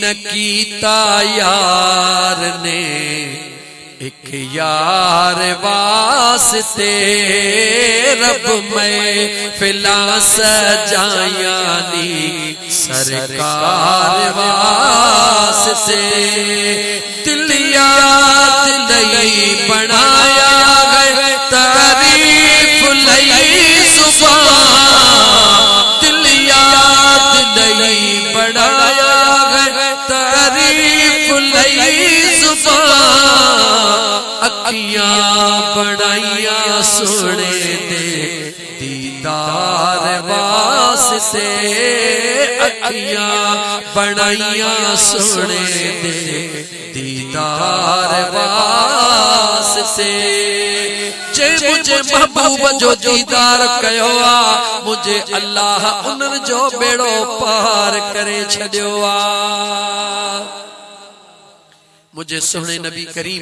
न कीता यार ने एक यार वास्ते रब में फिला सजाया नी सरकार वास्ते दिल याद नहीं बनाया है तारीफ लई सुभान दिल याद नहीं बनाया है तारीफ लई अखियां बनाइया सोने दे दीदार वास्ते अखियां बनाइया सोने दे दीदार वास्ते जे मुझे महबूब जो दीदार कयो आ मुझे अल्लाह उन्हनि जो बेड़ो पार करे छॾियो आ। मुझे सोहने नबी करीम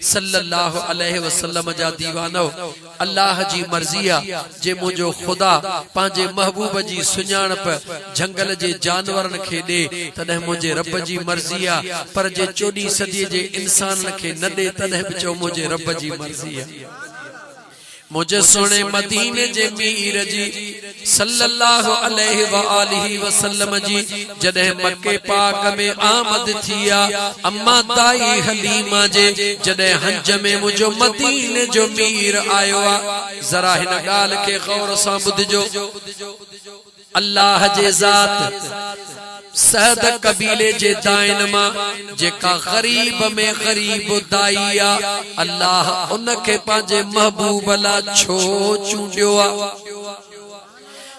सल्लल्लाहु अलैहि वसल्लम जा दीवानो अल्लाह जी मर्जिया जे मुझो खुदा पांजे महबूब जी सुञाणप जंगल जे जानवरन खे दे तदे मुझे रब जी मर्जिया पर जे 14 सदी जे इंसान के न दे तदे बिचो मुझे रब जी मर्जिया। मुझे सोने मदीने जे मीर जी सल्लल्लाहु अलैहि व आलिहि वसल्लम जी जदे मक्के पाक में आमद थिया अम्मा ताई हलीमा जे जदे हज में मुझो मदीने जो मीर आयो जरा हिन गाल के गौर सां बुधजो अल्लाह जे जात सहद कबीले जे दाइन मां जेका गरीब में गरीब दाइया अल्लाह उनके पांजे महबूब ला छो चूंडियो आ।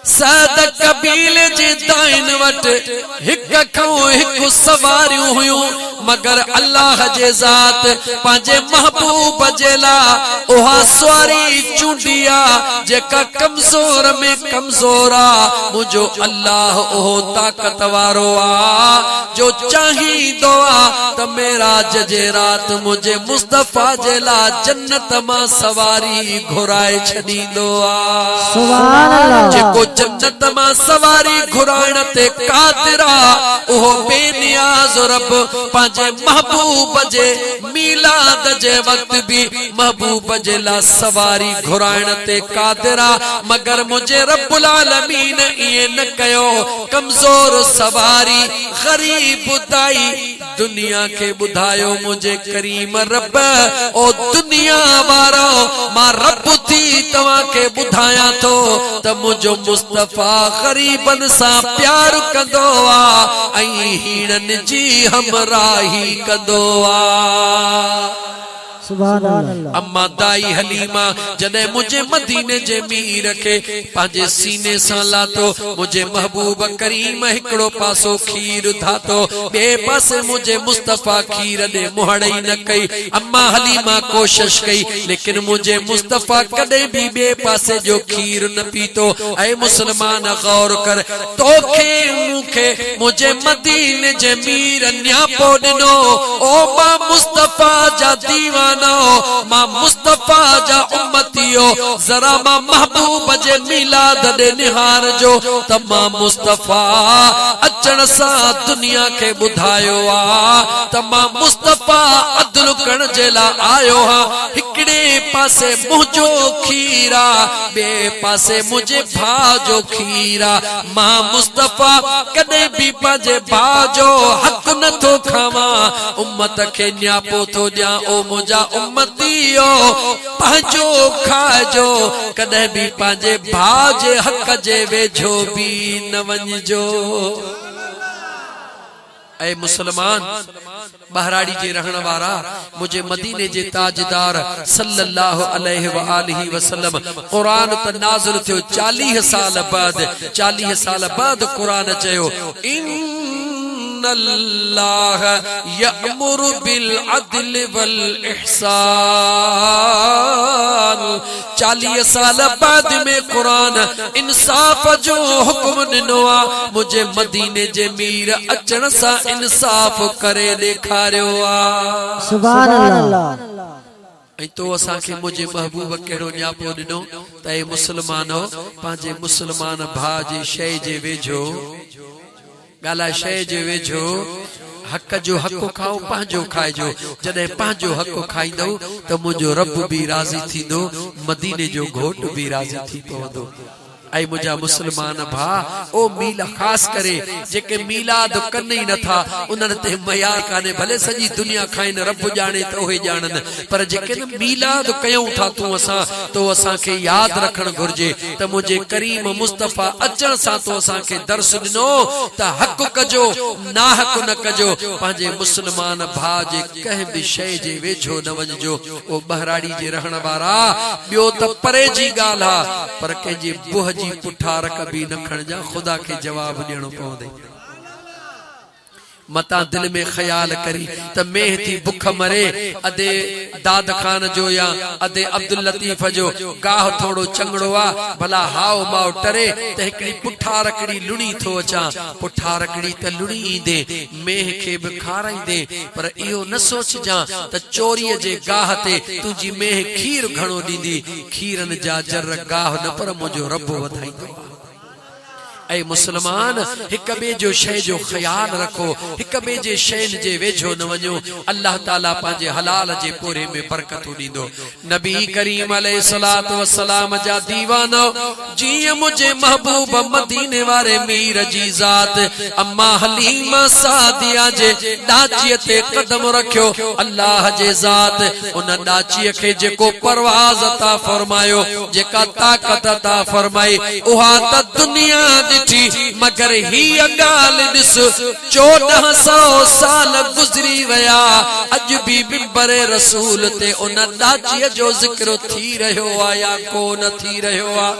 सहद कबीले जे दाइन वट हिक खां हिक सवारियूं हुयूं मगर अल्लाह जे जात पांजे महबूब जेला ओहा सवारी चूंडिया जेका कमजोर में कमजोरा मुझो अल्लाह ओहो ताकत वारो आ जो चाही दुआ त मेरा जे रात मुझे मुस्तफा जेला जन्नत मां सवारी घुराए छडींदो आ। सुभान अल्लाह जेको जन्नत मां सवारी घुराइण ते कादिरा ओहो बेनियाज रब पांजे महबूब जे मीलाद जे वक्त भी महबूब जे ला सवारी घुराइण ते कादिरा मगर मुझे रब्बुल आलमीन ये न कयो कमजोर सवारी गरीब दाई दुनिया के बुधायो मुझे करीम रब ओ दुनिया वारो मां रब थी तवा के बुधाया तो त मुझो मुस्तफा गरीबन सा प्यार कंदो आ ऐं हीणन जी हमराही कंदो आ। सुभान अल्लाह। अम्मा दाई हलीमा जदे मुझे मदीने जे मीर के पांजे सीने सां लातो मुझे महबूब करीम हिकड़ो पासो खीर धातो बे पासे मुझे मुस्तफा खीर दे मुहड़ई न कई अम्मा हलीमा कोशिश कई लेकिन मुझे मुस्तफा कदे भी बे पासे जो खीर न पीतो। ऐ मुसलमान गौर कर तोखे मुखे मुझे मदीने जे मीर न्यापो दिनो ओ मां मुस्तफा जा दीवाना मां मुस्तफा जा उम्मतियो जरा मां महबूब जे मिलाद दे निहार जो त मां मुस्तफा अचण सा दुनिया के बुधायो आ त मां मुस्तफा अदल करण जे ला आयो हा हिकड़े पासे मुझो खीरा बे पासे मुझे भा जो खीरा मां मुस्तफा कदे भी पाजे भा जो हक न तो खावा उम्मत के न्यापो तो दिया ओ मुझा उम्मतियो पांजो खाजो कदे भी पांजे भाजे हक जे वेझो भी न वंजो। ऐ मुसलमान बहराड़ी जे रहण वारा मुझे मदीने जे ताजदार सल्लल्लाहु अलैहि व आलिहि वसल्लम कुरान त नाज़िल थियो 40 साल बाद कुरान चयो अल्लाह यअमुरु बिल अदल वल इहसान। 40 साल बाद में कुरान इंसाफ जो हुक्म दिनो आ मुझे मदीने जे मीर अचण सा इंसाफ करे देखारियो आ। सुभान अल्लाह। तो असा के मुझे महबूब केड़ो न्यापो दिनो त मुसलमानो पांजे मुसलमान भा जे शय जे वेझो गाला शय जे वेझो हक जो हक खाओ पांजो खाइजो जदे पांजो हक खाइंदो त मुंजो रब भी राजी थींदो मदीने जो घोट भी राजी थी पवंदो ऐं मुंहिंजा मुस्लमान भा ओ मीला खास करे जेके मीलाद कन ई नथा उन्हनि ते मयार काने भले सॼी दुनिया खाइन रब ॼाणे त उहे ॼाणनि पर जेके न मीलाद कयूं था तूं असां तो असांखे यादि रखणु घुर्जे त मुंहिंजे करीम मुस्तफ़ा अचण सां तो असांखे दर्स ॾिनो त हक़ कजो ना हक़ न कजो पंहिंजे मुस्लमान भा जे कंहिं बि शइ जे वेझो न वञिजो ओ बहराड़ी जे रहण वारा ॿियो त परे जी ॻाल्हि आहे पर कंहिंजे बुह जी पुठार कभी न खणजा खुदा के जवाब ॾियणो पवंदे मता दिल में ख्याल करी त मेह थी बुख मरे अदे दाद खान जो या अदे अब्दुल लतीफ जो गाह थोड़ो चंगड़ो आ भला हाव माव टरे त हिकड़ी पुठारकड़ी लुणी थो अचा पुठारकड़ी त लुणी ईंदे मेह खे भी खाराईंदे पर इहो न सोचजा त चोरीअ जे गाह ते तुंहिंजी मेह खीर घणो ॾींदी खीरन जा जर गाह न पर मुंहिंजो रब वधाईंदो ऐ मुसलमान हिक बे जो शय जो ख्याल रखो हिक बे जे शयन जे वेझो न वञो अल्लाह ताला पांजे हलाल जे पोरे में बरकत ॾींदो नबी करीम अलैहिस्सलात वस्सलाम जा दीवानो जीअं मुझे महबूब मदीने वारे मीर जी ज़ात अम्मा हलीमा सादिया जे ॾाचीअ ते कदम रखियो अल्लाह जे ज़ात उन ॾाचीअ खे जेको परवाज़ अता फरमायो जेका ताकत अता फरमाई उहा त दुनिया मगर ही गाल दिस 1400 साल गुजरी वया अज भी बिंबर रसूल ते उन दाची जो जिक्र थी रहो आ या कोन थी रहो आ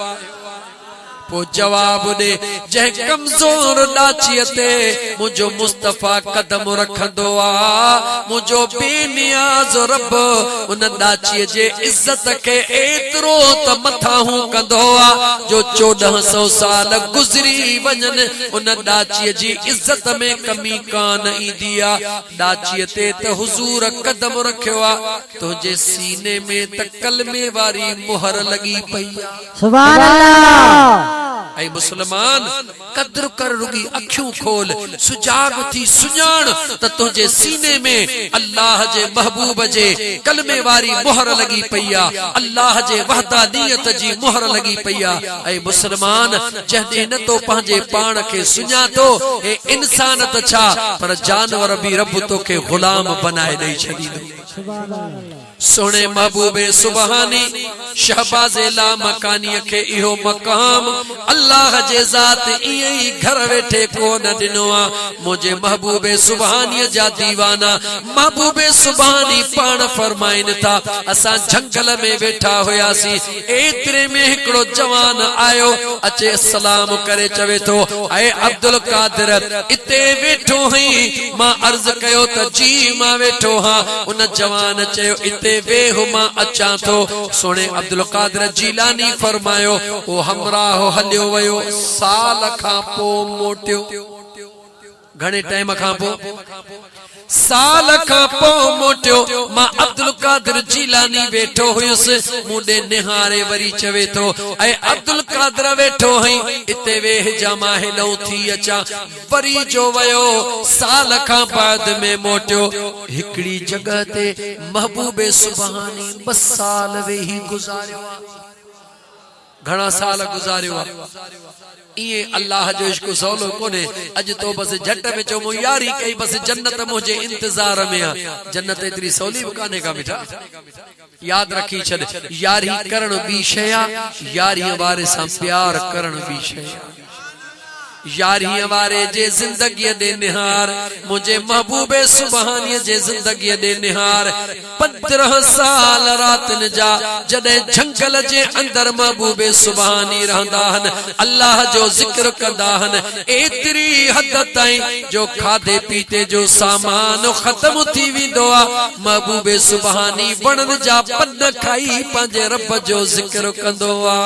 पो जवाब दे जह कमजोर दाची ते मुझो मुस्तफा कदम रखंदो आ मुझो बेनियाज रब उन दाची जे इज्जत के एतरो त मथाहू कंदो आ जो 1400 साल गुजरी वजन उन दाची जी इज्जत में कमी कान ईंदी आ दाची ते त हुजूर कदम रखियो आ तुझे सीने में त कलमे वारी मोहर लगी पई सुभान अल्लाह ऐ मुसलमान कद्र कर रुगी अखियों खोल सुजाग थी सुजान त तुझे सीने में अल्लाह जे महबूब जे कलमे वारी मोहर लगी पईया अल्लाह जे वहदानियत जी मोहर लगी पईया ऐ मुसलमान जदे न तो पंहिंजे पाण खे सुञातो ए इंसान त छा पर जानवर भी रब तो के गुलाम बनाए ॾेई छॾींदो सोने महबूबे सुबहानी शहबाज़े ला मकानी के इहो मकाम अल्लाह जे ज़ात ई घर वेठे कोन ॾिनो आ मुझे महबूबे सुबहानी जा दीवाना महबूबे सुबहानी पाण फरमाइन था असा जंगल में वेठा होयासी एतरे में हिकड़ो जवान आयो अचे सलाम करे चवे तो ऐ अब्दुल कादिर इते वेठो हई मां अर्ज कयो त जी मां वेठो हां उन जवान चयो इते वेहो मां अचां तो सोने अब्दुल कादिर जीलानी फरमायो ओ हमराह हलियो वयो साल खां पो मोटियो घणे टाइम खां पो साल खां पो मोटियो मां अब्दुल कादिर जीलानी वेठो हुयुसि मुंडे निहारे वरी चवे तो ऐ अब्दुल कादिर वेठो हई इते वेह जा मां हेॾो थी अचा वरी जो वयो साल खां बाद में मोटियो हिकड़ी जगह ते महबूबे सुबहानी 2 साल वेही गुजारियो घणा साल गुजारियो ये अल्लाह जो इश्क सौलो कोने अज तो बस झट में चो यारी कई बस जन्नत मुझे इंतजार में आ जन्नत इतनी सौली काने का मिठा याद रखी छड़ यारी करण भी शया यारी वारे सा प्यार करण भी शया यारी वारे जे जिंदगी दे निहार मुझे महबूबे सुबहानी जे जिंदगी दे निहार 15 साल रातन जा जदे जंगल जे अंदर महबूबे सुबहानी रहंदाहन अल्लाह जो जिक्र कंदाहन एतरी हद ताईं जो खादे पीते जो सामान खत्म थी विंदो आ महबूबे सुबहानी वणन जा पन खाई पंजे रब जो जिक्र कंदो आ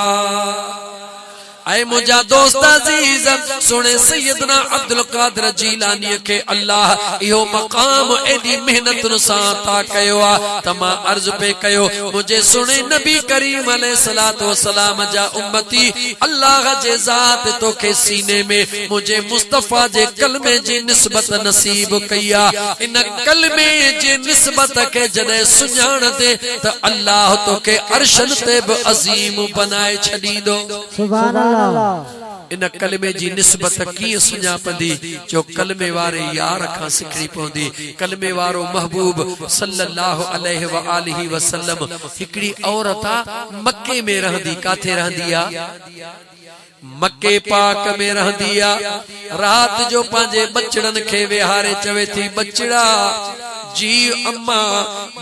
ऐ मुझा दोस्त अजीज सुने सैयदना अब्दुल कादिर जीलानी के अल्लाह इहो मकाम एडी मेहनत सा ता कयो आ तमा अर्ज पे कयो मुझे सुने नबी करीम अलैहिस्सलातु वस्सलाम जा उम्मती अल्लाह जे जात तो के सीने में मुझे मुस्तफा जे कलमे जी निस्बत नसीब कया इन कलमे जे निस्बत के जने सुजान दे तो अल्लाह तो के अर्शन ते ब अजीम बनाए छडी दो सुभान अल्लाह। इन कलमे जी निस्बत की सुञा पंदी जो कलमे वारे यार खां सिखणी पवंदी। कलमे वारो महबूब सल्लल्लाहु अलैहि व आलिहि वसल्लम हिकड़ी औरत मक्के में रहंदी काथे रहंदी आ मक्के पाक में रहंदी आ रात जो पांजे बचड़न के विहारे चवे थी बचड़ा जी अम्मा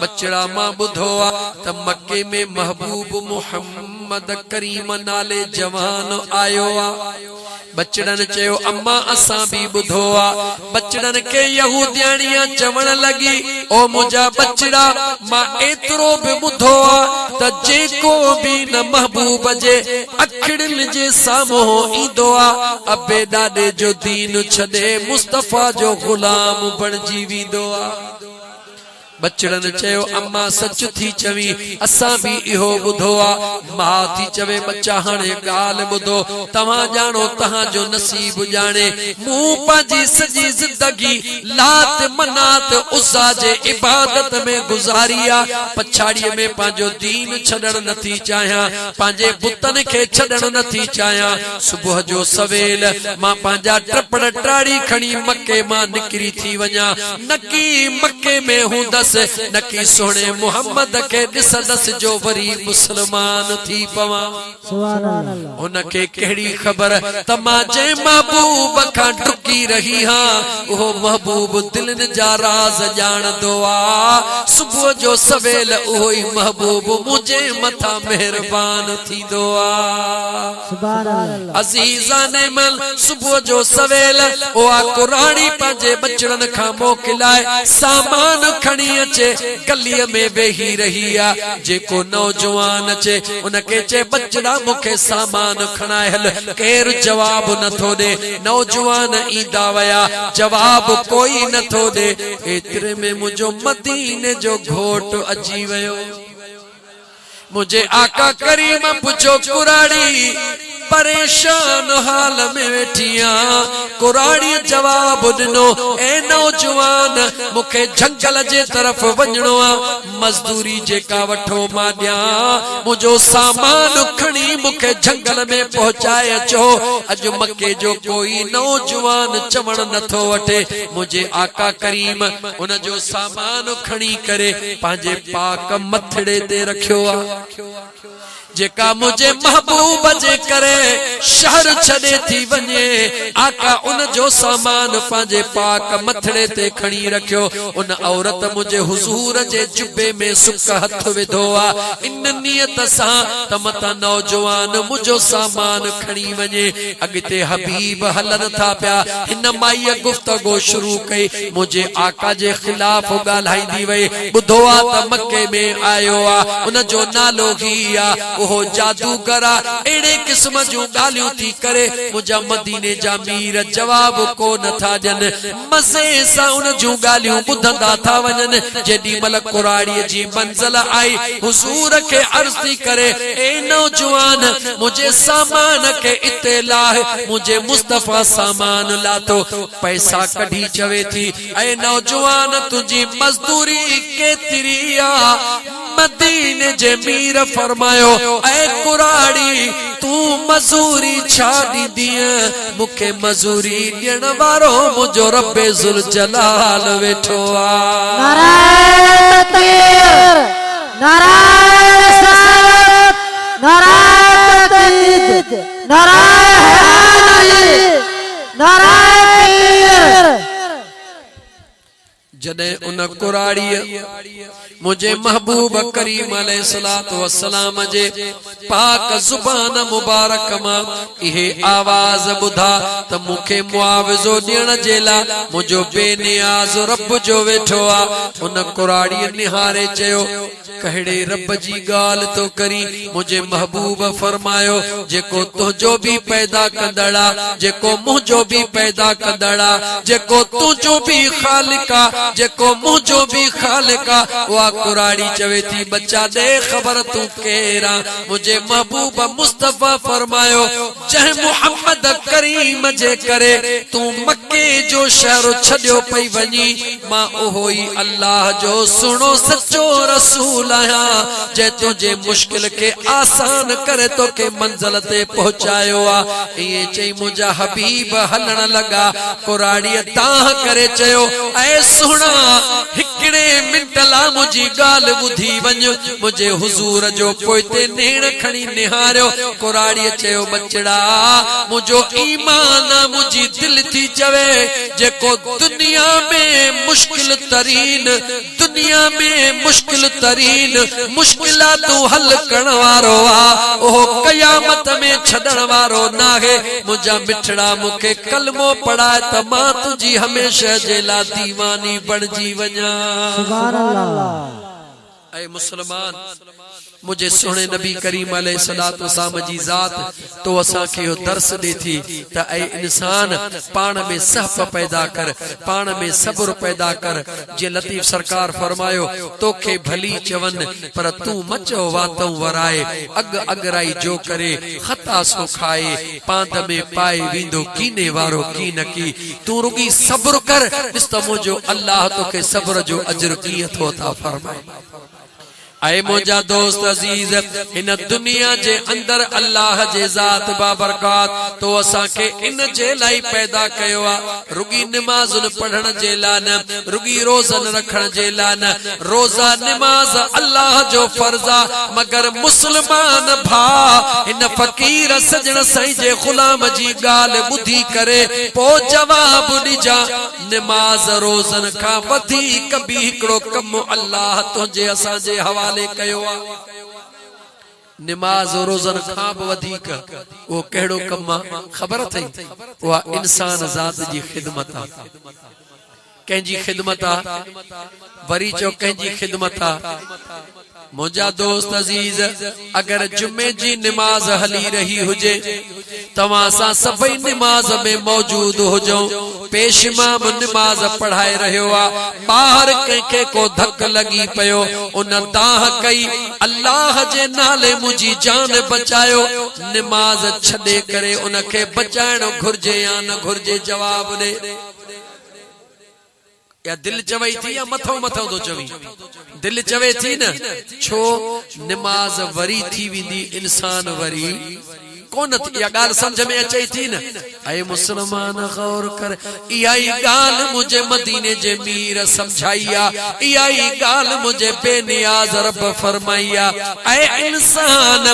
बचड़ा मां बुधो आ त मक्के में महबूब मुहम्मद करीम नाले जवान आयो आ बचड़न चयो अम्मा असा भी बुधो आ बचड़न के यहूदियानिया चवण लगी ओ मुझा बचड़ा मां एतरो भी बुधो आ त जेको भी न महबूब जे अखड़न जे सामो ईंदो आ अबे ॾाॾे जो दीन छॾे मुस्तफा जो गुलाम बणजी वेंदो आ। बचड़न चयो अम्मा सच थी चवी असा भी इहो बुधो आ मां थी चवे बच्चा हाणे गाल बुधो तव्हां जानो तहां जो नसीब जाने मूं पाजी सजी जिंदगी लात मनात उज़्ज़ा जे इबादत में गुजारिया पछाड़ी में पांजो दीन छडण नथी चाहया पांजे बुतन के छडण नथी चाहया सुबह जो सवेल मां पांजा ट्रपड़ टाड़ी खणी मक्के मां निकरी थी वञा नकी मक्के में हूंदस नकी सोने मोहम्मद के दिस दस जो वरी मुसलमान थी पवा सुभान अल्लाह। उनके केड़ी खबर तमाजे महबूब का डुकी रही हां वो महबूब दिलन जा राज जान दो आ सुबह जो सवेल ओही महबूब मुझे मथा मेहरबान थी दो आ सुभान अल्लाह। अजीजा ने मल सुबह जो सवेल ओ आ कुरानी पांजे बचड़न खा मोकिलाए सामान खणी अचे गली में बेही रही आ जेको नौजवान अचे उनके चे बचड़ा मुखे सामान खणाए हल केर जवाब न थो दे नौजवान ईंदा वया जवाब कोई न थो दे एतरे में मुझो मदीने जो घोट अची वयो मुझे आका करीम पुछो कुराड़ी परेशान हाल में वेठिया कुराड़ी जवाब दिनो ए नौजवान मुखे जंगल जे तरफ वञणो आ मजदूरी जेका वठो मां ॾिया मुझो सामान खणी मुखे जंगल में पहुंचाए अचो अज मक्के जो कोई नौजवान चवण नथो वठे मुझे आका करीम उन जो सामान खणी करे पांजे पाक मथड़े ते रखियो आ जेका मुझे महबूब जे करे शहर छड़े थी वने आका उन जो सामान पांजे पाक मथड़े ते खणी रखियो उन औरत मुझे हुजूर जे जुबे में सुक हथ विधो आ इन नियत सा तमता नौजवान मुझो सामान खणी वने अगते हबीब हलन था पिया इन माई गुफ्तगो शुरू कई मुझे आका जे खिलाफ गालाई वई बुधो आ त मक्के में आयो आ उन जो नालो ही आ वो जादूगरा एड़े किस्म जो गालियों थी करे मुझा मदीने जा मीर जवाब को न था जन मजे सा उन जो गालियों बुधंदा था वजन जेडी मल कुराड़ी जी मंजिल आई हुजूर के अर्ज थी करे ए नौजवान मुझे सामान के इत्तेलाह मुझे मुस्तफा सामान लातो पैसा कढ़ी चवे थी ए नौजवान तुझी मजदूरी केतिरी आ मदीने जे मीर फरमायो ऐ कुराड़ी तू मजूरी छा दी मुखे मजूरी ॾियण वारो मुझो रब्बे जुल जलाल वेठो आ नारायण तकबीर नारायण रिसालत नारायण तौहीद नारायण नारायण जदे उन कुराड़ी मुझे महबूब करीम अलैहिस्सलातु वस्सलाम जे पाक जुबान मुबारक मां इहे आवाज बुधा त मूंखे मुआविज़ो ॾियण जे लाइ मुंहिंजो बेनियाज़ रब जो वेठो आ। उन कुराड़ी निहारे चयो कहिड़े रब जी ॻाल्हि तो करी। मुंहिंजे महबूब फरमायो जेको तुंहिंजो बि पैदा कंदड़ा, जेको मुंहिंजो बि पैदा कंदड़ा, जेको तुंहिंजो बि ख़ालिक आ, जेको मुंहिंजो बि ख़ालिक आ, उहा कुराड़ी चवे थी बच्चा दे ख़बर तूं केरु आ। मुंहिंजे महबूब मुस्तफ़ा फरमायो जंहिं मुहम्मद करीम जे करे तूं मके जो शहर छॾियो पई वञी, मां उहो ई अल्लाह जो सुणो सचो रसूल आहियां जे तुंहिंजे मुश्किल के आसान करे तो के मंजिल ते पहुंचायो आ। इहे चई मुंहिंजा हबीब हलण लगा। कुराड़ी ताह करे चयो ऐ सुणा हिकिड़े मिंट ला मुंहिंजी ॻाल्हि ॿुधी वञ। मुंहिंजे हुजूर जो पोइते नेण खणी निहारियो। कुराड़ी चयो बचड़ा मुंहिंजो ईमान मुंहिंजी दिल थी चवे जेको दुनिया में मुश्किल तरीन, दुनिया में मुश्किल तरीन मुश्किलातूं हल करण वारो आ, ओहो क़यामत में छॾण वारो नाहे। मुंहिंजा मिठड़ा मूंखे कलमो पढ़ाए त मां तुंहिंजी हमेशह जे लाइ दीवानी बणिजी वञा। सुभान अल्लाह। ऐ मुसलमान मुझे सोने नबी करीम अलैहिस्सलातु वस्सलाम जी जात तो असा के दर्स दे थी त ऐ इंसान पाण में सहब पैदा कर, पाण में सब्र पैदा कर। जे लतीफ सरकार फरमायो तोखे भली चवन पर तू मचो वातों वराए, अग अगराई जो करे खता सो खाए, पांद में पाए विंदो कीने वारो की न की। तू रुगी सब्र कर इस त मुझो अल्लाह तोखे सब्र जो अजर कीअं थो अता फरमाए। ऐ मुंहिंजा दोस्त अजीज इन दुनिया जे अंदर अल्लाह जे ज़ात बाबरकात तो असा के इन जे लाई पैदा कयो आ, रुगी नमाज़ुन पढ़ण जे लाइ न, रुगी रोज़न रखण जे लाइ न। रोज़ा नमाज अल्लाह जो फर्ज आ, मगर मुसलमान भा इन फकीर सजण साईं जे गुलाम जी ॻाल्हि ॿुधी करे पो जवाब ॾिजा। नमाज रोज़न खां वधीक बि हिकिड़ो कम अल्लाह तुंहिंजे असां जे हवाले कयो आ। नमाज रोज़न खां बि वधीक वो कहिड़ो कम आ ख़बर अथई? उहा इंसान ज़ात जी ख़िदमत आ। कंहिंजी ख़िदमत आ, वरी चो कंहिंजी ख़िदमत आ। मुंहिंजा दोस्त अजीज अगर जुमे जी नमाज हली रही हुजे तव्हां सां सभई नमाज में मौजूद हुजो, पेश इमाम नमाज पढ़ाए रहियो आ, ॿाहिर कंहिंखे को धक लगी पियो, उन दाह कई अल्लाह जे नाले मुंहिंजी जान बचायो, नमाज छॾे करे उनखे बचाइणो घुर्जे या न घुर्जे? जवाब ॾे। या दिल चवई थी या मथो मथो तो चवी? दिल चवे थी न, छो नमाज वरी थी विंदी इंसान वरी कोन थी। या गाल समझ में अचे थी न? ऐ मुसलमान गौर कर, इहा ई गाल मुझे मदीने जे मीर समझाइया, इहा ई गाल मुझे बेनियाज रब फरमाइया। ऐ इंसान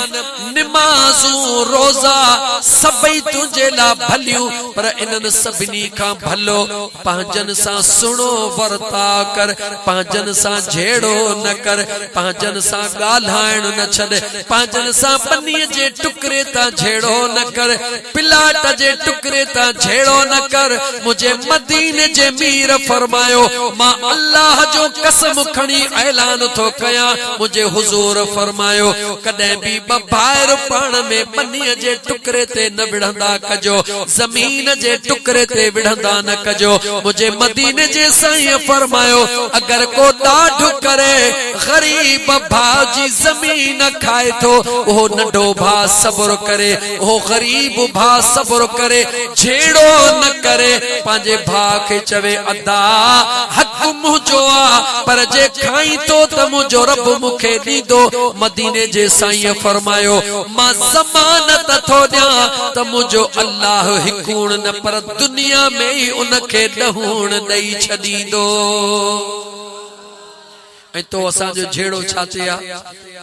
नमाज़ू रोजा सभई तुझे ला भलियूं, पर इनन सभिनी खां भलो पंहिंजन सां सुणो वर्ता कर, पंहिंजन सां झेड़ो न कर, पंहिंजन सां ॻाल्हाइण न छॾ, पंहिंजन सां पनीअ जे टुकड़े तां झेड़ो न कर, पिलाट जे टुकड़े ता झेड़ो न कर। मुझे मदीने जे मीर फरमायो मां अल्लाह जो कसम खणी ऐलान थो कया, मुझे हुजूर फरमायो कदे भी बाहर पाण में पनीअ जे टुकड़े ते न विढ़ंदा कजो, जमीन जे टुकड़े ते विढ़ंदा न कजो। मुझे मदीने जे साईं फरमायो अगर को ॾाढ करे गरीब भाउ जी ज़मीन खाए थो, वो नंढो भाउ सब्र करे, वो गरीब भाउ सब्र करे, झेड़ो न करे, पंहिंजे भाउ खे चवे अदा हक़ मुंहिंजो आ, पर जे खाई तो त मुंहिंजो रब मूंखे ॾींदो। मदीने जे साईं फरमायो मां ज़मानत थो ॾियां त मुंहिंजो अल्लाह हिकूण न पर दुनिया में ई उनखे ॾहूण ॾेई छॾींदो। ऐं तो असांजो झेड़ो छाते आ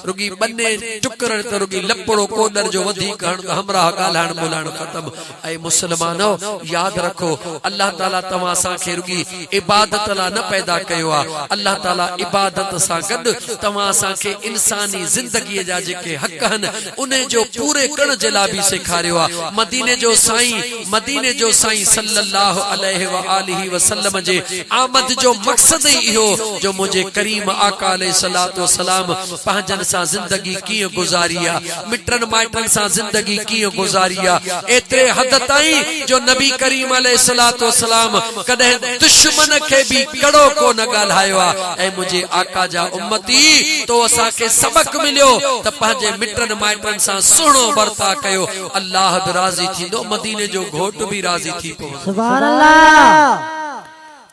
रुगी बन्ने टुकर त रुगी लपड़ो कोडर जो वधीक हण हमरा गालाण बोलाण खत्म। ऐं मुसलमानो याद रखो अल्लाह ताला तवा सा के रुगी इबादत ला न पैदा कयो आ। अल्लाह ताला इबादत सा गड तवा सा के इंसानी जिंदगी जा जेके हक हन उन्हें जो पूरे कण जे ला भी सिखारियो आ। मदीने जो साईं सल्लल्लाहु अलैहि व आलिहि वसल्लम जे आमद जो मकसद ही इहो जो मुझे करीम आका अलैहिस्सलातु वस्सलाम पंहिंजन सा जिंदगी कीअं गुजारिया मिटन माइटन सा जिंदगी कीअं गुजारिया एतरे हद ताईं जो नबी करीम अलैहिस्सलातु वस्सलाम कदे दुश्मन के भी कड़ो को न गाल्हायो आ। ऐ मुझे आका जा उम्मती तो असा के सबक मिलियो त पंहिंजे मिटन माइटन सा सुणो बर्ता कयो अल्लाह भी राजी थींदो मदीने जो घोट भी राजी थी पो। सुभान अल्लाह।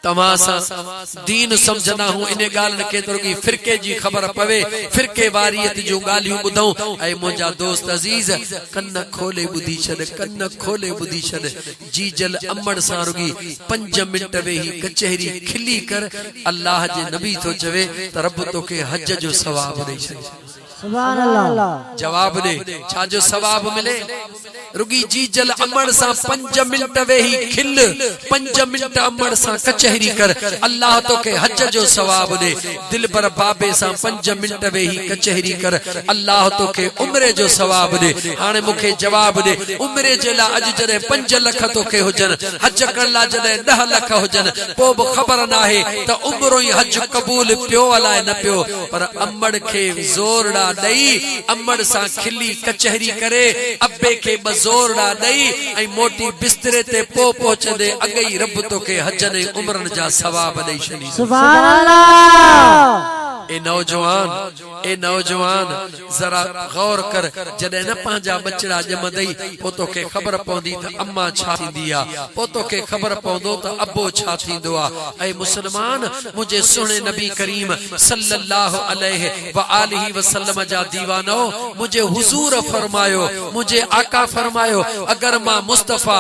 तमासा दीन समझना हूं इन गालन के तुरगी फिरके जी खबर पवे फिरके वारियत जो गालियों बुधऊं। ऐ मुंजा दोस्त अजीज कन्न खोले बुधी छद जीजल अमड़ सा रुगी 5 मिनट वेही कचहरी खिली कर अल्लाह जे नबी तो चवे त रब तो के हज जो सवाब दे छे। सुभान अल्लाह। जवाब दे छा जो सवाब मिले रुगी जीजल अमड़ सा 5 मिनट वेही खिल 5 मिनट अमड़ सा कचहरी कर अल्लाह तो के हज जो सवाब दे। दिल पर बाबे सा 5 मिनट वेही कचहरी कर अल्लाह तो के उम्रे जो सवाब दे। हाने मुखे जवाब दे उम्रे जे ला अज जरे 5 लाख तो के हुजन हज कर ला जरे 10 लाख हुजन पो ब खबर ना है त उम्रो ही हज कबूल पियो अलाए न पियो पर अमड़ के जोरड़ा दई अमड़ सा खिली कचहरी करे अब्बे के बजोरड़ा दई ऐ मोटी बिस्तरे ते पो पहुंचदे अगई रब तो के हज ने उम्रन जा सवाब दई छनी। सुभान अल्लाह। ए नौजवान जरा गौर कर जदे न पांजा बचड़ा जमदई पोतो के खबर पौंदी त अम्मा छा थींदी आ पोतो के खबर पौंदो त अब्बो छा थींदो आ। ऐ मुसलमान मुझे सुने नबी करीम सल्लल्लाहु अलैहि व आलिहि वसल्लम जा दीवानो मुझे हुजूर फरमायो मुझे आका फरमायो अगर मां मुस्तफा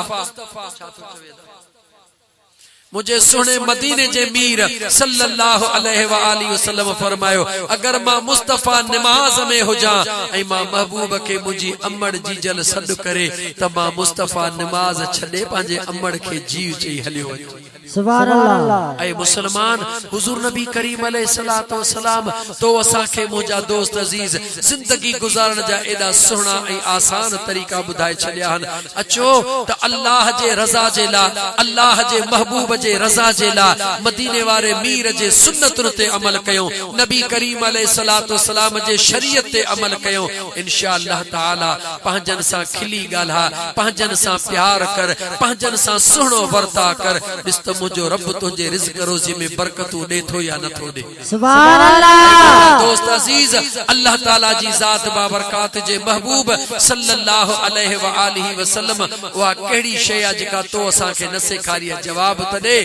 मुझे सुने मदीने जे मीर सल्लल्लाहु अलैहि व आलिहि वसल्लम फरमायो अगर मां मुस्तफा नमाज में हो जा ऐ मां महबूब के मुझी अम्मड़ जी जल सद करे त मां मुस्तफा नमाज छडे पांजे अम्मड़ के जीव चई हलियो। सुभान अल्लाह। ऐ मुसलमान हुजूर नबी करीम अलैहिस्सलातु वस्सलाम तो असा के मुजा दोस्त अजीज जिंदगी गुजारन जा एदा सुहना ऐ आसान तरीका बुधाए छलिया हन। अचो त अल्लाह जे रजा जे ला अल्लाह जे महबूब जे रजा जे ला मदीने वारे मीर जे सुन्नतुन ते अमल कयो नबी करीम अलैहिस्सलातु वस्सलाम जे शरीयत ते अमल कयो इंशाअल्लाह ताला पंहिंजन सा खिली गाल्हा पंहिंजन सा प्यार कर पंहिंजन सा सुहणो वर्ता कर बिस्त मुझो रब तुझे रिज़्क़ रोज़ी में बरकतू दे थो या न थो दे। सुभान अल्लाह। दोस्त अजीज अल्लाह ताला जी जात बाबरकात जे महबूब सल्लल्लाहु अलैहि व आलिहि वसल्लम वा केड़ी शय आ जेका तो असा के न सिखारी जवाब त दे।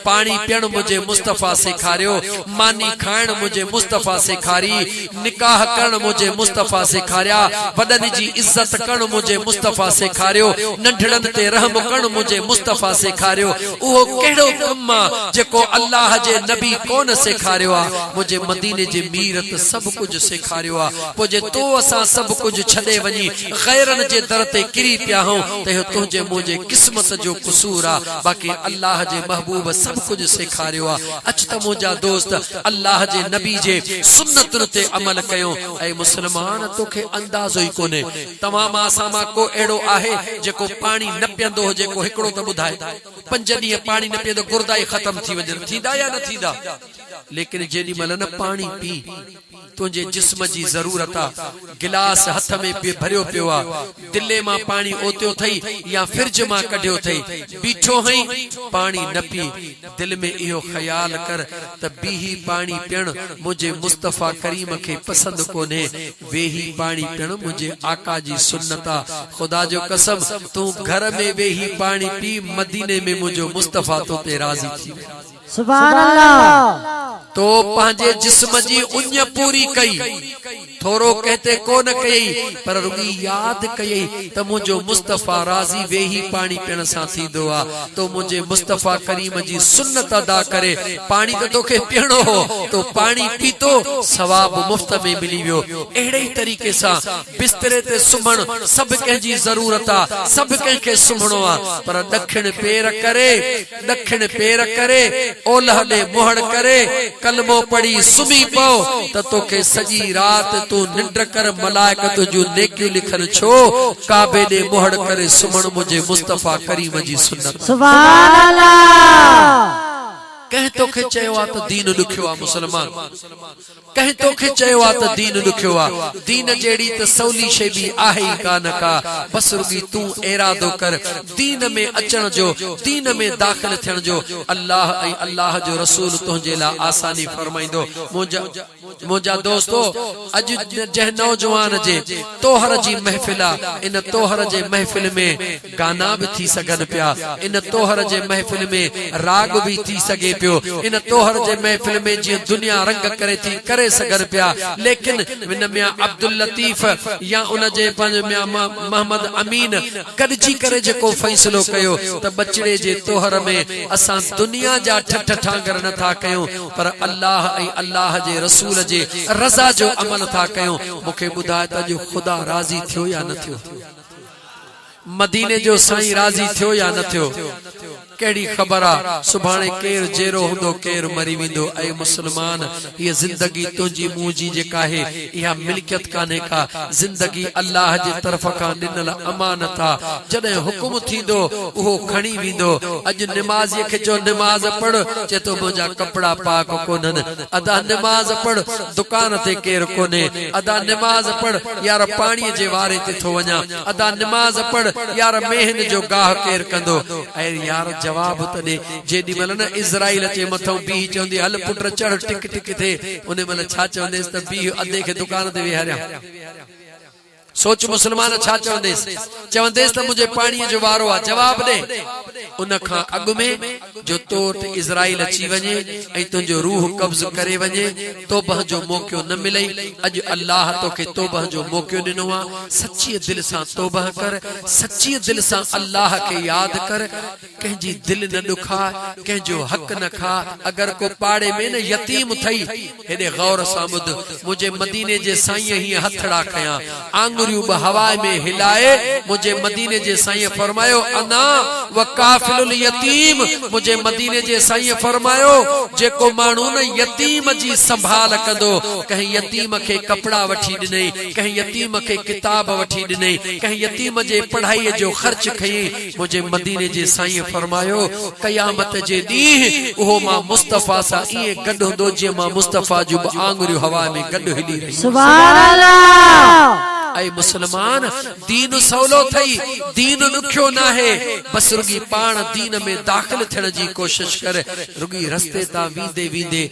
पानी पियण मुझे मुस्तफा सिखारियो मानी खाइण मुझे मुस्तफा सिखारी निकाह करण मुझे मुस्तफा सिखारिया वडन जी इज्जत करण मुझे मुस्तफा सिखारियो नंढड़न ते रहम करण मुझे मुस्तफा सिखारियो उहो केड़ो कम्मा जेको अल्लाह जे नबी कोन सिखारियो आ मुझे मदीने जे मीर त सब कुछ सिखारियो आ पो जे तो असा सब कुछ छडे वनी गैरन जे दर ते किरी पिया हो ते तुझे मुझे किस्मत जो कसूर आ बाकी अल्लाह जे महबूब सब कुछ सिखारियो आ। अच त मुजा दोस्त अल्लाह जे नबी जे सुन्नतुन ते अमल कयो। ऐ मुसलमान तोखे अंदाजो ही कोने तमाम आसामा को एड़ो आहे जेको पानी न पियंदो हो जेको हिकड़ो त बुधाए 5 ॾींहं पानी न पिए तो गुर्दा ही खत्म थी वजन थींदा या न थींदा लेकिन जेडी मल न पानी पी तुझे जिस्म जी जरूरत आ गिलास हथ में पे भरियो पियो आ दिले मां पानी ओतियो थई या फ्रिज मां कढियो थई बीठो हई पानी न पी दिल में इहो ख्याल कर त बीही पानी पियण मुझे मुस्तफा करीम के पसंद कोने वेही पानी पियण मुझे आका जी सुन्नत आ। खुदा जो कसम तू घर में वेही पानी पी मदीने में मुझो मुस्तफा तो ते राजी थी। सुभान अल्लाह। तो पांजे जिस्म जी उन्य पूरी कई थोरो कहते कोन कई पर रुगी याद कई त मुझो मुस्तफा राजी वेही पानी पीण सां थींदो आ तो मुझे मुस्तफा करीम जी सुन्नत अदा करे पानी तो तोखे पीणो हो तो पानी पीतो सवाब मुफ्त में मिली वियो अहिड़े ही तरीक़े सां बिस्तरे ते सुम्हण सब कंहिंजी ज़रूरत आ सब कंहिंखे सुम्हणो आ पर ॾखिण पेर करे ओलह ॾे मुहड़ करे कलमो पढ़ी सुम्ही पओ त तोखे सॼी रात तू निंड कर मलाइकत जूं नेकियूं लिखन छो काबे ॾे मुहड़ करे सुम्हण मुझे मुस्तफा करीम जी सुन्नत सुभान अल्लाह कह तोखे चयो आ त दीन ॾुखियो आ मुसलमान कह तोखे चयो आ त दीन ॾुखियो आ दीन जेड़ी त सवली शे भी आहे ही कान का बस रुगी तू इरादो कर दीन में अचण जो दीन में दाखिल थियण जो अल्लाह ऐं अल्लाह जो रसूल तुंहिंजे लाइ आसानी फरमाइंदो मुंहिंजा दोस्तो अॼु जंहिं नौजवान जे तोहर जी महफ़िल आ इन तोहर जे महफ़िल में गाना भी थी सघनि पिया इन तोहर जे महफ़िल में राग भी थी सघे पियो इन तोहर जे महफ़िल में जीअं दुनिया रंग करे थी करे सघनि पिया लेकिन इन मियां अब्दुल लतीफ या उन जे मियां मोहम्मद अमीन गॾिजी करे जेको फ़ैसिलो कयो त बचड़े जे तोहर में असां दुनिया जा ठठ ठांगर नथा कयूं पर अल्लाह ऐं अल्लाह जे रसूल जे रज़ा जो अमल था कयूं मूंखे ॿुधाए त अॼु ख़ुदा राज़ी थियो या न थियो मदीने जो साईं राज़ी थियो या न थियो केड़ी खबर आ सुभाणे केर जेरो हुंदो केर मरी विंदो ऐ मुसलमान ये जिंदगी तुंजी मुजी जेका है या मिल्कियत काने का जिंदगी अल्लाह जे तरफ का ॾिनल अमानत आ जॾहिं हुकुम थींदो उहो खणी विंदो अॼु निमाज़ी खे जो निमाज़ पढ़ चे तो मुंहिंजा कपड़ा पाक कोन्हनि अदा निमाज़ पढ़ दुकान ते केर कोने अदा निमाज़ पढ़ यार पानी जे वारे ते थो वञा अदा निमाज़ पढ़ यार मेहन जो गाह केर कंदो ऐ यार जवाब तने जेडी मल न इज़राइल अचे मथों बी चवंदी हल पुट चढ़ टिक टिक थे उन मल छा चवंदेस त बी अधे के दुकान ते विहारिया सोच मुसलमान छा चवंदेस त मुझे पानी जो वारो आ जवाब दे उन खां अग में जो तोट इज़राइल अची वने ऐ तुंजो रूह कब्ज करे वने तौबह जो मौको न मिले अज अल्लाह तोखे तौबह जो मौको दिनो आ सच्ची दिल से तौबह कर सच्ची दिल से अल्लाह के याद कर कंहिंजी दिल न दुखा कंहिंजो हक न खा अगर को पाड़े में न यतीम थई हेडे गौर सां ॿुध मुझे मदीने जे साईं ही हथड़ा खया आंगुरियूं हवा में हिलाए मुझे मदीने जे साईं फरमायो अना व काफिलुल यतीम मुझे मदीने जे साईं फरमायो जेको मानू न यतीम जी संभाल कंदो कहीं यतीम के कपड़ा वठी दिने कहीं यतीम के किताब वठी दिने कहीं यतीम जे पढ़ाई जो खर्च खई मुझे मदीने जे साईं फरमायो कयामत जे दी ओहो मां मुस्तफा सा ये गड होंदो जे मां मुस्तफा जो आंगुरियूं हवा में गड हिली रही सुभान अल्लाह ऐ मुसलमान दीन सवलो थई दीन ॾुखियो ना है बस रुगी पान दीन में दाखिल थियण जी कोशिश कर रुगी रस्ते ता वींदे वींदे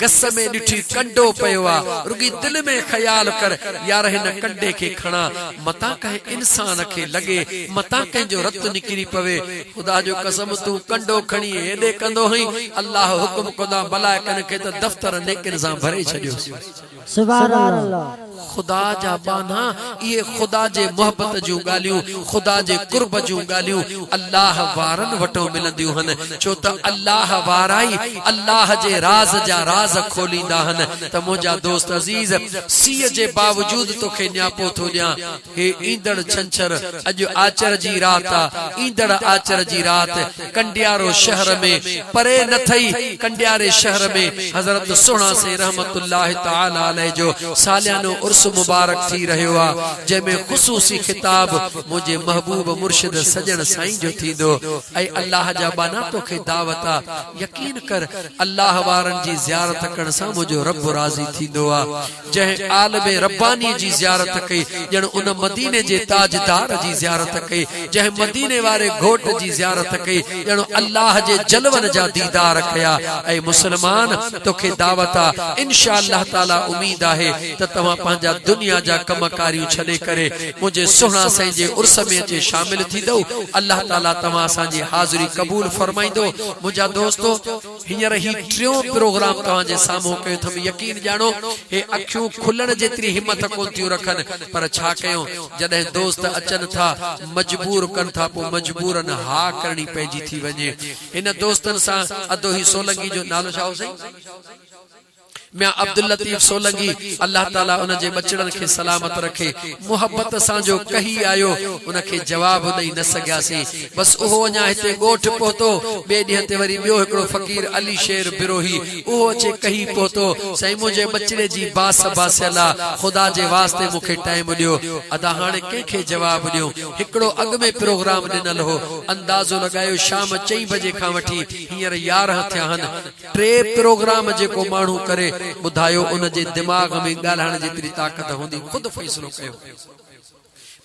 गस में ॾिठी कंडो पयो आ रुगी दिल में ख्याल कर यार हिन कंडे के खणा मता कहे इंसान के लगे मता कहे जो रत निकरी पवे खुदा जो कसम तू कंडो खणी हेडे कंदो हई अल्लाह हुकुम कोदा मलाइकन के त दफ्तर नेकिन सां भरे छडियो सुभान अल्लाह खुदा जा बाना ये खुदा जे मोहब्बत जो गालियूं खुदा जे कुर्ब जो गालियूं अल्लाह वारन वटो मिलंदियूं हन छो त अल्लाह वाराई अल्लाह जे राज जा राज खोलींदा हन त मुझा दोस्त अजीज सीए जे बावजूद तोखे न्यापो थो ॾियां हे ईंदड़ छंछर अज आचर जी रात आ ईंदड़ आचर जी रात कंडियारो शहर में परे न थई कंडियारे शहर में हजरत सुणा से रहमतुल्लाह तआला अलैह जो सालियानो उर्स मुबारक थी रहो आ जैमें खुसूसी खिताब मुझे महबूब मुर्शिद सजन साईं जो थींदो ऐ अल्लाह जा बाना तोखे दावत आ यकीन कर अल्लाह वारन जी ज़ियारत करण सा मुझो रब राजी थींदो आ जह आलम रब्बानी जी ज़ियारत कई जण उन मदीने जे ताजदार जी ज़ियारत कई जह मदीने वाले घोट जी ज़ियारत कई जण अल्लाह जे जलवन जा दीदार कया ऐ मुसलमान तोखे दावत आ इंशाअल्लाह ताला उम्मीद आहे त तवा पंहिंजा दुनिया जा कमकारियूं छॾे करे मुझे सुहिणा साईं जे उर्स में अचे शामिल थींदो। अल्लाह ताला तव्हां असांजी हाज़िरी क़बूल फरमाईंदो। मुंहिंजा दोस्तो हींअर ही टियों प्रोग्राम तव्हांजे साम्हूं कयो अथमि। यकीन ॼाणो हे अखियूं खुलण जेतिरी हिम्मत कोन थियूं रखनि, पर छा कयूं जॾहिं दोस्त अचनि था मजबूर कनि था, पोइ मजबूरनि हा करणी पइजी थी वञे। हिन दोस्तनि सां अदोही सोलंकी जो नालो छा हो साईं? मियां अब्दुल लतीफ सोलंकी, अल्लाह ताला उन जे बचड़नि खे सलामत रखे। मोहब्बत सां जो कही आयो उनखे जवाब ॾेई न सघियासीं। बस उहो अञा हिते ॻोठ पहुतो। ॿिए ॾींहं ते वरी ॿियो हिकिड़ो फ़कीर अली शेर बिरोही उहो अचे कही पहुतो। साईं मुंहिंजे बचड़े जी बास बासियल आहे, ख़ुदा जे वास्ते मूंखे टाइम ॾियो। अदा हाणे कंहिंखे जवाब ॾियो? हिकिड़ो अॻु में प्रोग्राम ॾिनल हो, अंदाज़ो लॻायो शाम 4 बजे खां वठी हींअर 11 थिया आहिनि। 3 प्रोग्राम जेको माण्हू करे बुधायो उन जे दिमाग में ॻाल्हाइण जेतिरी ताक़त हूंदी खुद फैसलो कयो।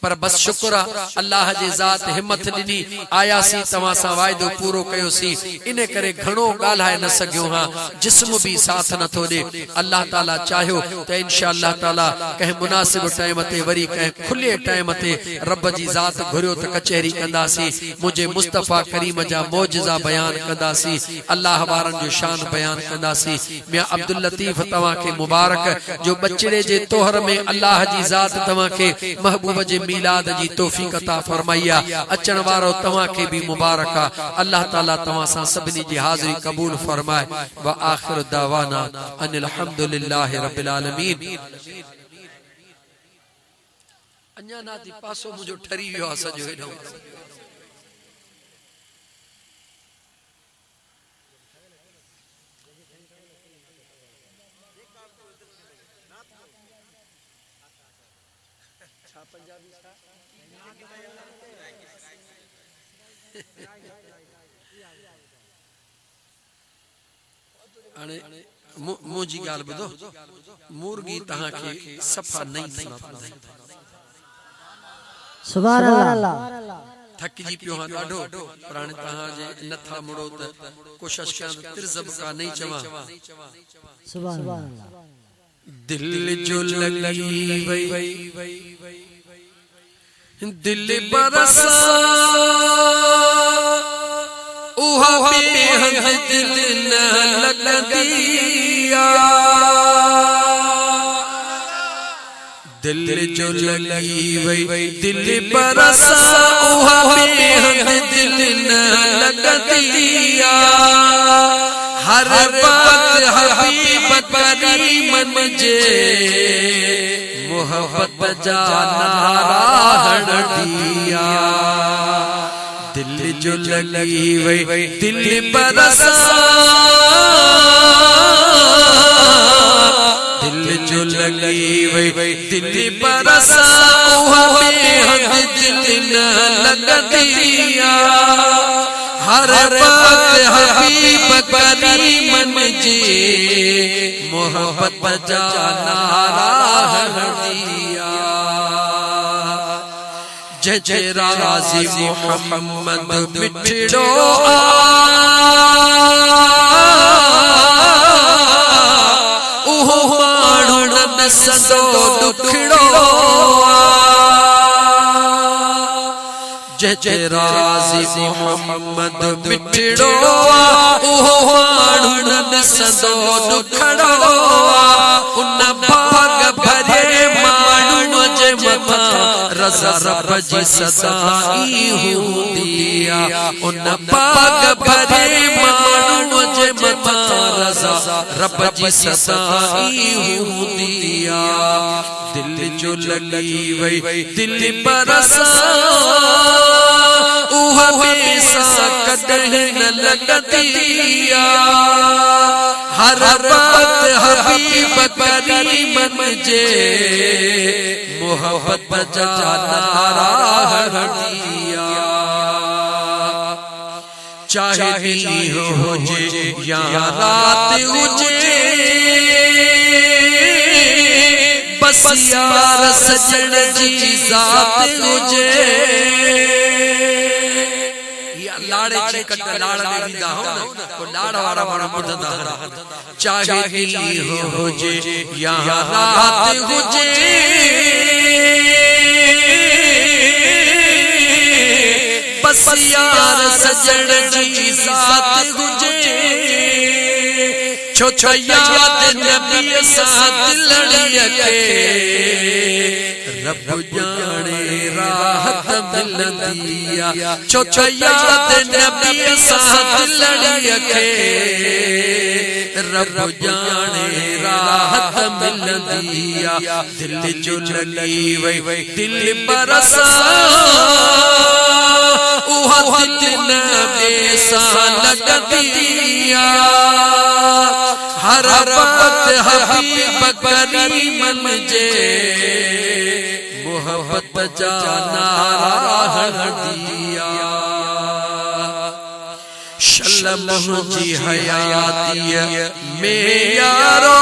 पर बस शुक्र अल्लाह जे ज़ात हिम्मत ॾिनी, आयासीं तव्हां सां वाइदो पूरो कयोसीं। इन करे घणो ॻाल्हाए न सघियो हां, जिस्म भी साथ नथो ॾे। अल्लाह ताला चाहियो त इंशाअल्लाह ताला कंहिं मुनासिब टाइम ते वरी कंहिं खुले टाइम ते रब जी ज़ात घुरियो त कचहरी कंदासीं। मुझे मुस्तफ़ा करीम जा मौजज़ा बयान कंदासीं, अल्लाह वारनि जो शान बयान कंदासीं। मियां अब्दुल लतीफ तव्हां खे मुबारक जो बचड़े जे तोहर में अल्लाह जी ज़ात तव्हां खे महबूब जे मीलाद जी तौफीक अता फरमाइया। अचण वारो तव्हां खे भी मुबारक आ। अल्लाह ताला तव्हां सां सभिनी जी हाज़िरी क़बूल फरमाए। व आखिर दावाना अनिल हम्दुलिल्लाहि रब्बिल आलमीन। अञा नाती पासो मुझो ठरी वियो आहे सॼो हेॾो। मुझी गाल बुधो, मुर्गी तहां के सफा नहीं सुनाता। सुभान अल्लाह। थक जी पियो हां ॾाढो, पर हाणे तहां जे नथा मुड़ो त कोशिश कयां तिरज़ब का नहीं चवां। सुभान अल्लाह। दिल जो लगी वई दिल बरसा उहा बेहद दिल न लगदिया। दिल जो लगी वई दिल बरसा उहा बेहद दिल न लगदिया। हर बात हबीब करीम मुझे मोहब्बत जा नारा हण दिया। दिल जो लगी वई दिल बरसा दिल जो लगी वई दिल बरसा उहा बेहद दिल न लगदिया। हर बात हबीब करीम मुझे मोहब्बत जा नारा हण दिया। जय राज़ी मोहम्मद मिठड़ो उहो माण्हू न सदो दुखड़ो। जय राज़ी मोहम्मद मिठड़ो उहो माण्हू न सदो दुखड़ो। उन भाग भरे माण्हू जे मथां रज़ा रब जी सदाई हूंदिया। उन भाग भरे माण्हू जे मथां रज़ा रब जी सदाई हूंदिया। दिल जो लगी वई दिल बरसा उहा बेसा कॾहिं न लगदिया। हर बात हबीब करीम मुझे मोहब्बत जा नारा हण दिया। चाहे दी हुजे या रात हुजे बस यार सजण जी ज़ात हुजे। लाड़े ची कट लाड़ दे वींदा हो न, को लाड़ वारा माण्हू ॿुधंदा आहिनि। चाहे दी हो जे यहाँ रात हुजे बस यार सजण जी साथ हुजे छो छो याद नबी साथ लड़िया के रब जाने राहत मिलदिया छो छो याद नबी साथ लड़िया के रब जाने राहत मिलदिया दिल जो लगी वही दिल बरसा उहा दिल नबी सा लगदिया हर वक्त हबीब करीम मुझे मोहब्बत जाना दिया शल्लम जी हयाती में यारो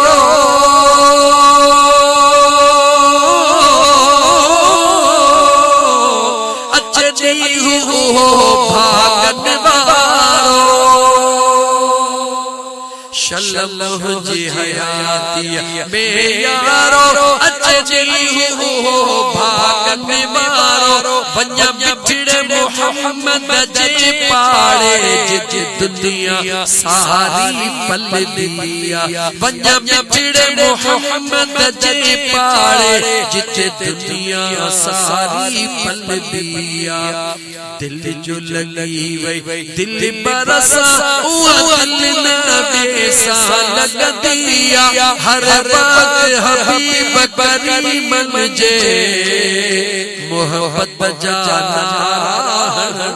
अच्छे हो भागन वारो शल्लम जी हयाती में यारो अच्छे हो भागन वारो वन्या मिठड़े मोहम्मद जे पाड़े जित दुनिया सारी पल दिया वन्या मिठड़े मोहम्मद जे पाड़े जित दुनिया सारी पल दिया दिल जो लगी वही दिल बरसा दिल नबी सा लगदिया हर वक्त हबीब करीम मुझे मोहब्बत जाना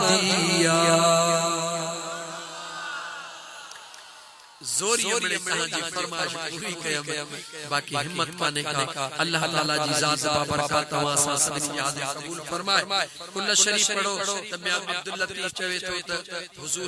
दिया जोरिया मेरे जी फरमाइश पूरी कयम बाकी हिम्मत पाने का अल्लाह ताला जी जात बाबरकत वासा सदन याद कबूल फरमाए कुल शरीफ पढ़ो तब मैं अब्दुल लतीफ चवे तो हुजूर